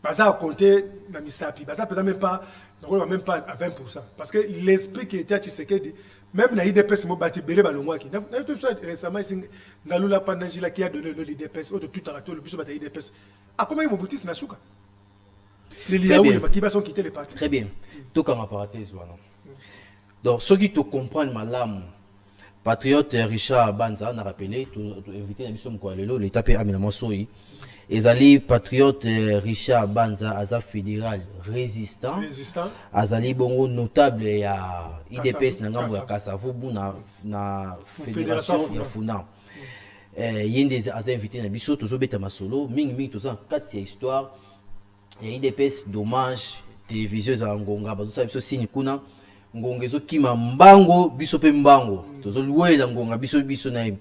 À compter, dans Misapi. Même pas à 20%. Parce que l'esprit qui était à Tshisekedi, même dans l'IDPS, moi, bâti belé balongwaki. Récemment, Ngalula Pandangila qui a donné l'IDPS, ou de tout à le bus de l'IDPS. À comment ils m'ont bouti, c'est Nasuka. Les liens qui sont quittés les partis. Très bien. Tout comme parenthèse, voilà. Donc, ceux qui te comprennent malam, patriote Richard Banza, on a rappelé, invité la mission Mkoualelo, l'état P. Aminama Soyi. Et Azali patriote Richard Banza, Aza fédéral résistant. Azali bongo notable ya IDPS na ngambo ya Kasavubu na fédération ya Funa. Yende Aza invité na biso, tozo beta masolo, mingi tozo quatre histoire. Ya IDPS dommage, télévision za ngonga, bazo sa biso sini kuna. Ngonga ezo kima mbango, biso pe mbango. Tozo luela ngonga, biso na im.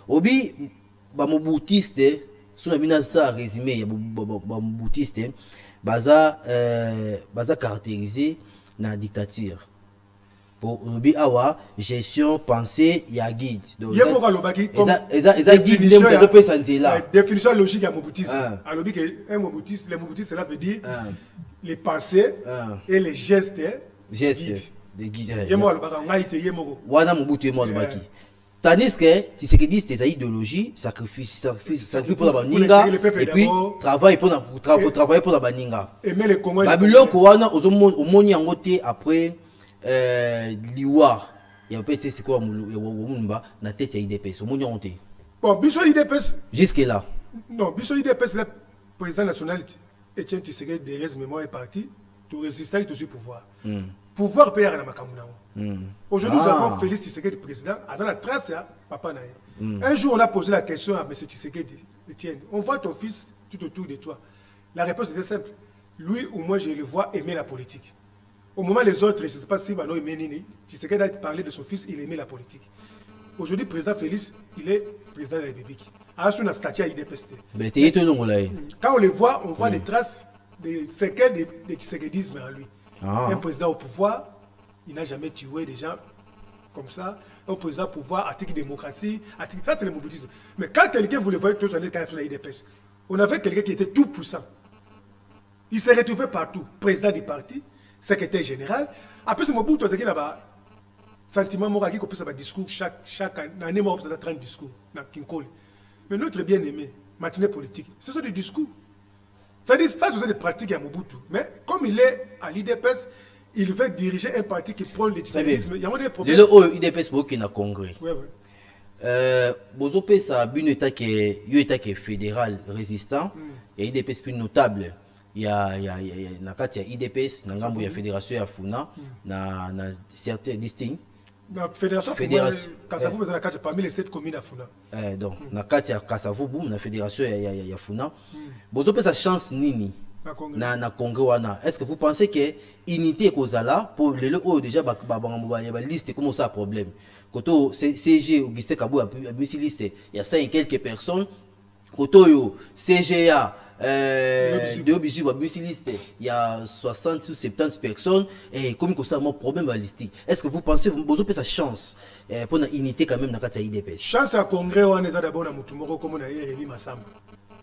Obi, ba mobutiste, sous la bina ça résumé il y a boutiste baza caractérisé na dictature pour obi awa gestion pensée ya guide donc eza guide ndem de pesa nzela définition logique ya mobutiste alobi que un mobutiste les mobutiste cela veut dire les pensées et les gestes de guide yemo alobaka ngaite yemo wana mobutu yemo alobaki. Tandis que Tshisekedi c'est sa idéologie, sacrifice pour la baninga et puis travail pour la baninga. Aimer les Congolais. Babylone kowana omoni yango te après liwa ya peut-être c'est quoi mumba na tête ya IDPS omoni yango te. Bon, biso IDPS jusque là. Non, biso IDPS le président national Etienne Tshisekedi derrière mémoire est parti pour résister tout sur pouvoir. Pouvoir payer à la makamuna. Aujourd'hui, nous avons Félix Tshisekedi président, à la trace, papa Naï. Un jour, on a posé la question à M. Tshisekedi, Etienne, on voit ton fils tout autour de toi. La réponse était simple. Lui ou moi, je le vois aimer la politique. Au moment les autres, je ne sais pas si Bano aimait Nini, Tshisekedi a parlé de son fils, il aimait la politique. Aujourd'hui, président Félix, il est président de la République. À son statut à IDPST. Quand on le voit, on voit les traces, des séquelles de Tshisekedisme en lui. Un président au pouvoir, il n'a jamais tué des gens comme ça. Un président au pouvoir, article démocratie, ça c'est le mobilisme. Mais quand quelqu'un, vous le voyez tous, on est quand même sur la IDPS, on avait quelqu'un qui était tout puissant. Il s'est retrouvé partout, président du parti, secrétaire général. Après ce Mobutu, c'est qu'il a sentiment moral qui compose un discours chaque année, moi, on a 30 discours dans Kinkoli. Mais notre bien-aimé, matinée politique, ce sont des discours. C'est-à-dire, ça, ce sont des pratiques à Mobutu. Mais comme il est à l'IDPS, il veut diriger un parti qui prend le djihadisme. Il y a des problèmes. Le IDPS, c'est un congrès. Oui. Bozopé, ça a un état qui est fédéral résistant. Il y a IDPS plus notable. Il y a IDPS, il y a la fédération à Funa, il y a certains distincts. La fédération Kassavou, parmi les 7 communes à Funa. Donc, na kati ya Kassavou, la fédération ya Funa. Bozopé sa chance nini na congrès wana. Est-ce que vous pensez que unité kozala pour les gens déjà ba liste comment ça problème. Koto CG Augustin Kabou a mis liste, il y a 5 et quelques personnes. Koto yo CGA de Bisu a mis liste, il y a 60 ou 70 personnes et comme ça un problème balistique. Est-ce que vous pensez Bozopé sa chance pour une unité quand même dans kati ya IDPS? Chance à congrès wana za d'abord na mutumoko comme na Rémi Massamba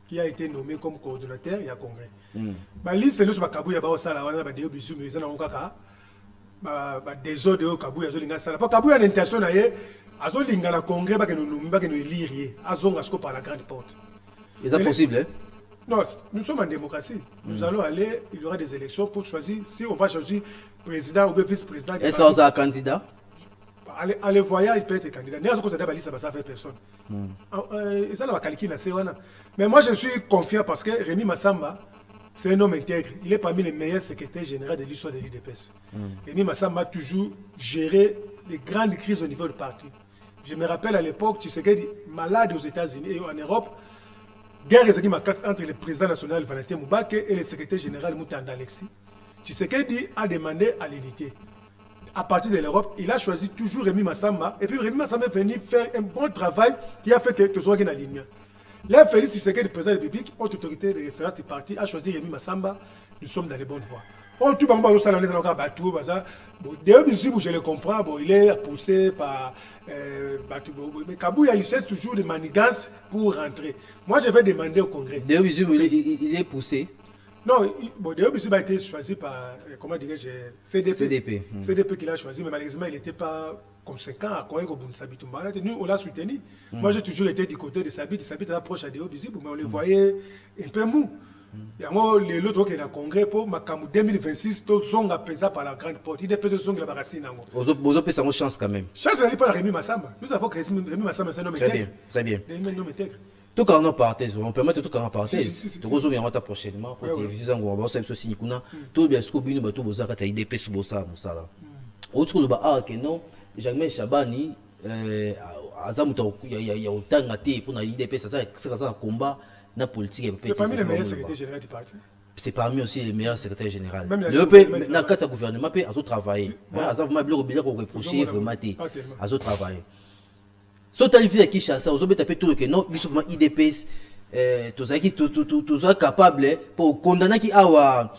qui a été nommé comme coordonnateur il y a congrès. La liste de nos Kabouya Baosala, on a des bisous, mais on a des autres de Kabouya, Kabouya a l'intention d'ailleurs, à ce linga la congrès, que nous nous lire, à ce qu'on par la grande porte. Est-ce possible, hein? Non, nous sommes en démocratie. Nous allons aller, il y aura des élections pour choisir si on va choisir président ou vice-président. Est-ce qu'on a un candidat? Allez voir, il peut être candidat. Ça fait personne. Et ça, on va calculer. Mais moi, je suis confiant parce que Rémi Massamba, c'est un homme intègre. Il est parmi les meilleurs secrétaires généraux de l'histoire de l'IDPS. Rémi Massamba a toujours géré les grandes crises au niveau du parti. Je me rappelle à l'époque, Tshisekedi malade aux États-Unis et en Europe, guerre entre le président national Valentin Moubake et le secrétaire général Moutanda Alexis. Tshisekedi a demandé à l'unité. À partir de l'Europe, il a choisi toujours Rémi Massamba. Et puis Rémi Massamba est venu faire un bon travail qui a fait que tu sois en ligne. Là, Félix Tshisekedi, le président de la République, haute autorité de référence du parti, a choisi Rémi Massamba. Nous sommes dans les bonnes voies. Oh, tout le monde a un bateau, d'ailleurs, je le comprends, bon, il est poussé par mais Kabouya, il cesse toujours de manigances pour rentrer. Moi, je vais demander au Congrès. D'ailleurs, il est poussé. Non, bon, d'ailleurs, il a été choisi par, comment dirais-je, CDP. CDP. CDP qu'il a choisi, mais malheureusement, il n'était pas conséquent à quoi Sabi Toumbara. Nous, on l'a soutenu. Moi, j'ai toujours été du côté de Sabi. Sabi était proche à Déo Bizibu, mais on le voyait un peu mou. Et alors, l'autre qui est dans le Congrès, pour 2026, tout zonga pesé par la grande porte. Il est pesé zonga la barracine. Vous avez une chance quand même. Chance, ce n'est pas Rémi Massamba. Nous avons que Rémi Massamba, c'est un homme intègre. Très bien. Un homme intègre. Tout quand on parenthèse, on permet tout quand on parenthèse. Tu rezo bien prochainement pour télévision on va savoir ceci kuna tout bien scoop bino bato bozaka ta IDP sous bossa musala. Autre le ba que non, jamais Chabani azamuta ya otanga te pour na IDP ça combat na politique. C'est parmi les meilleurs secrétaires généraux du parti. C'est parmi aussi les meilleurs secrétaires généraux. Le peut na quatre gouvernement peut à travailler. Azam ma bilo ko reprocher vraiment à travailler. So talifi ya Kinshasa ozobeta pe tout que non biso vraiment IDPS tozaki toza capable pour condamner ki awa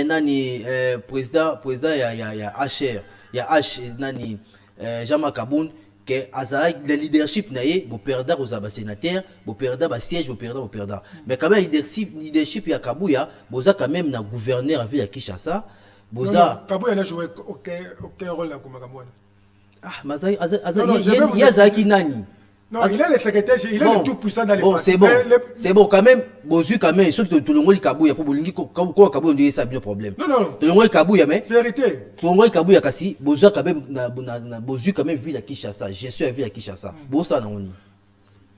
nani président ya HR ya H nani Jean-Marc Kaboun que azara le leadership naie bo perdre aux sénateurs bo perdre ba siège bo perdre mais quand même leadership ya Kabouya boza quand même na gouverneur à ville ya Kinshasa boza Kabouya n'a joué aucun rôle dans Kumakamwana. Ah, mais il y a Zaki Nani. Non, il est le secrétaire, il est le tout puissant dans les partis. C'est bon, quand même, Bozu quand même, ceux qui te l'ont dit Kabouya, pour Bolingi, quand Kabouya dit ça, bien problème. Non. Te l'ont dit Kabouya, mais. C'est vérité. Pour moi, Kabouya, Kassi, Bozu quand même, Bozu quand même, vu à Kinshasa, gestion vu à Kinshasa. Bossa, non.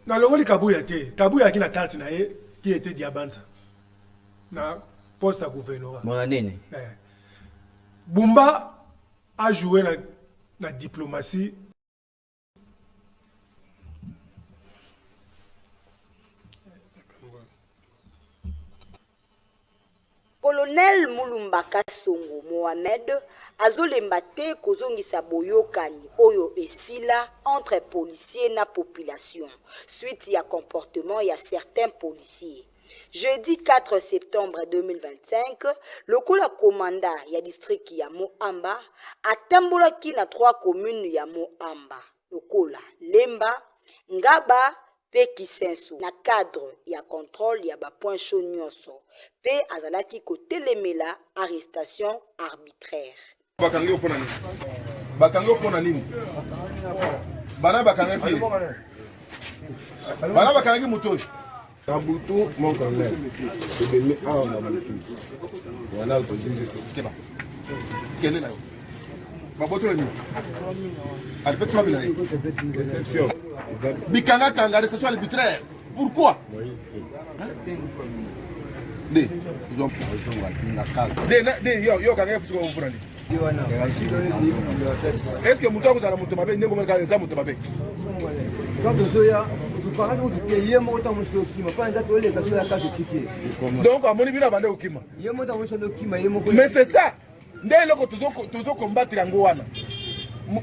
Non, le rôle de Kabouya qui n'a carte, qui était Diabanza. Na poste à gouvernorat. Mon année. Bumba a joué la diplomatie. Colonel Mulumbaka Songo Mohamed azolemba te kozongisa boyokani oyo esila entre policiers na population suite ya comportement ya certains policiers. Jeudi 4 septembre 2025, le commanda ya district ya Moamba atambolaki na 3 communes ya Moamba, lokola Lemba, Ngaba, pe Kisenso na cadre ya contrôle ya ba point chaud nyonso pe azalaki kotelemela arrestation arbitraire. Bakango pona nini? Bana bakanga ki? Bana bakanga ki muto? Tabutu mon colonel. C'est de ah on a mal fait. Voilà le président. Keba. Quel est là? Baboto ni. Alpe 3 000 années. Déception. Bikanga kanga arrestation arbitraire. Pourquoi? Ils ont yo kanga puisque vous prenez. Est-ce que Mouton vous a monté ma bête? N'est-ce pas ça monté ma bête? Donc à mon avis la bande au Kima. Mais c'est ça. Dès lors que toujours combattre l'angoana.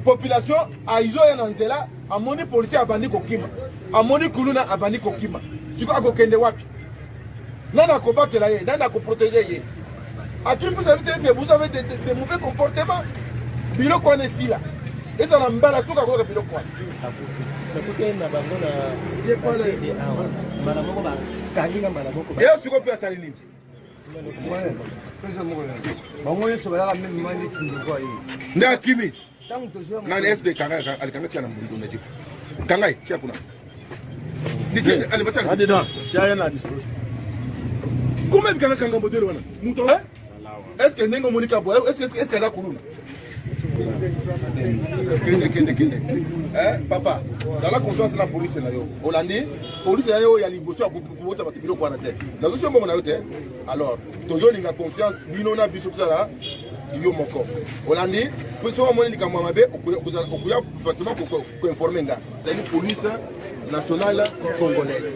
Population a iso ya nanzela amoni policier abandi kokima amoni kuluna abandi kokima siko akokende wapi nana combattre la ye nana ko protéger ye à qui vous avez que vous avez des mauvais comportements bilo ko ne sila et dans la mbala suka ko bilo ko et siko pe asali nini nda kimi nani SD kanga alikanga tia na mbundo na jipo kanga tia kuna DJ alibatia adida tia na disposition comment kanga modelo wana muto est-ce que nengo monika bo est-ce que la kuluna kende papa dans la conscience de la police na yo Hollandi police na yo ya liboso akubota bakibilo kwa na te na zo mbongo na yo te alors tozo linga confiance bino na biso tsala yo moko Hollandi so mo ni kama mabe okuya facilement ko informer nga la police nationale congolaise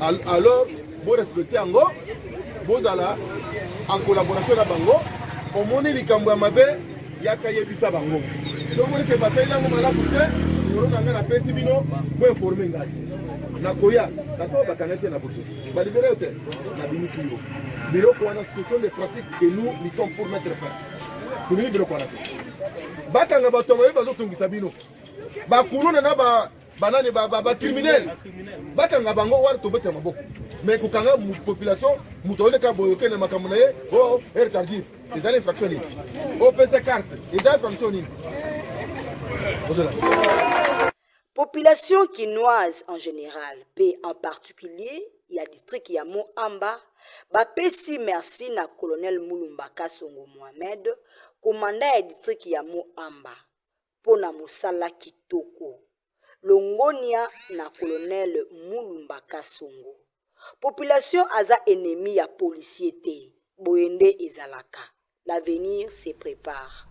alors vous respectez ango vous allez en collaboration na bango au moni likambo ya mabe yaka yebisa bango so mo ke batay na mo mala pousse yoro kanga na peti bino mo informer nga nakoya bato bakanga te na boto balibere te na bimisi yo biloko wana ce sont des pratiques que nous luttons pour mettre fin tolingi biloko wana te bakanga bato baye bazotungisa bino bakuluna na banani bacriminel bakanga bango wana tobetela maboko mais kokanga population moto oleka boyoke na makambo na ye o air tardif ezali infraction nini opesa carte eza infraction nini. Population quinoise en général, et en particulier, il y a district Yamo Amba, bapesi merci na colonel Mulumbaka Songo Mohamed, commandant ya district Yamo Amba, pona musala kitoko. Longonia na colonel Mulumbaka Songo. Population aza ennemi ya policier te, boyende ezalaka. L'avenir se prépare.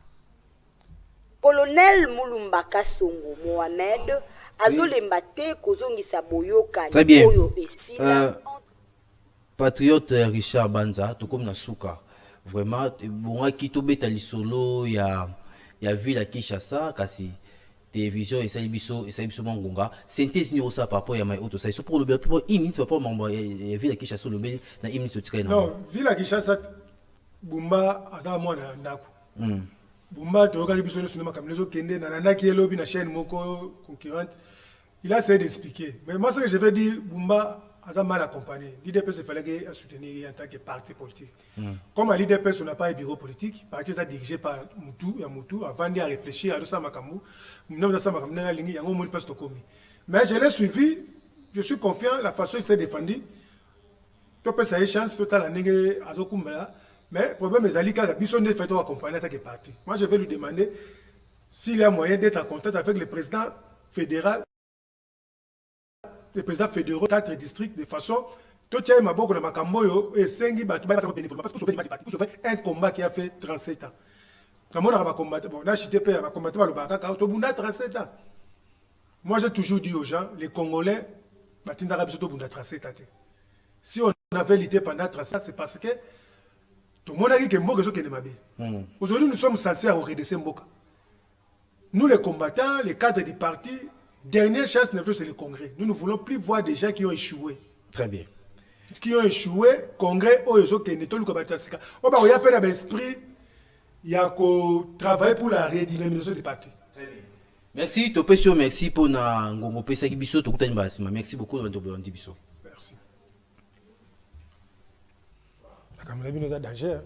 Colonel Mulumbaka Songo Mohamed azolemba te kozongisa boyoka ni oyo esila patriote Richard Banza tokomi na suka vraiment bongaki tobeta lisolo ya ville ya Kinshasa kasi télévision esali biso mongonga synthèse ni osa par rapport ya mai auto ça pour le bien pour une minute par rapport mambo ya ville ya Kinshasa le bel na une minute tika na non ville ya Kinshasa Bumba aza mwana ndako Bumba toyoka biso no cinéma comme les autres kende na nandaki elobi na chaîne moko concurrente il a essayé d'expliquer mais moi ce que je veux dire Bumba aza mal accompagné l'IDPS il fallait qu'il soutenir en tant que parti politique comme à l'IDPS on n'a pas un bureau politique parti est dirigé par Moutou avant de réfléchir à tout ça makambu nous avons ça makambu na lingi yango mon poste komi mais je l'ai suivi je suis confiant la façon il s'est défendu to peut ça chance total la ndenge azokumbala. Mais le problème est que la personne ne fait pas accompagner tant que parti. Moi, je vais lui demander s'il y a moyen d'être en contact avec le président fédéral, les présidents fédéraux, 4 districts, de façon. Tout le monde a dit et 5 parce que je fais un combat qui a fait 37 ans. Comment on va combattre? Bon, là, je suis pas combattre le Bakaka, au Bunda 37 ans. Moi, j'ai toujours dit aux gens, les Congolais, si on avait lutté pendant 37 ans, c'est parce que tout le monde a dit que Mboka est mabe. Aujourd'hui, nous sommes censés redresser Mboka. Nous, les combattants, les cadres du parti, dernière chance, c'est le Congrès. Nous ne voulons plus voir des gens qui ont échoué. Très bien. Qui ont échoué, Congrès, il y a pas d'esprit, il y a travailler pour la redynamisation du parti. Très bien. Merci, Topesio, merci pour na ngongo pesa kibiso, tokutani basima. Merci beaucoup de biso. Merci. La caméra est danger.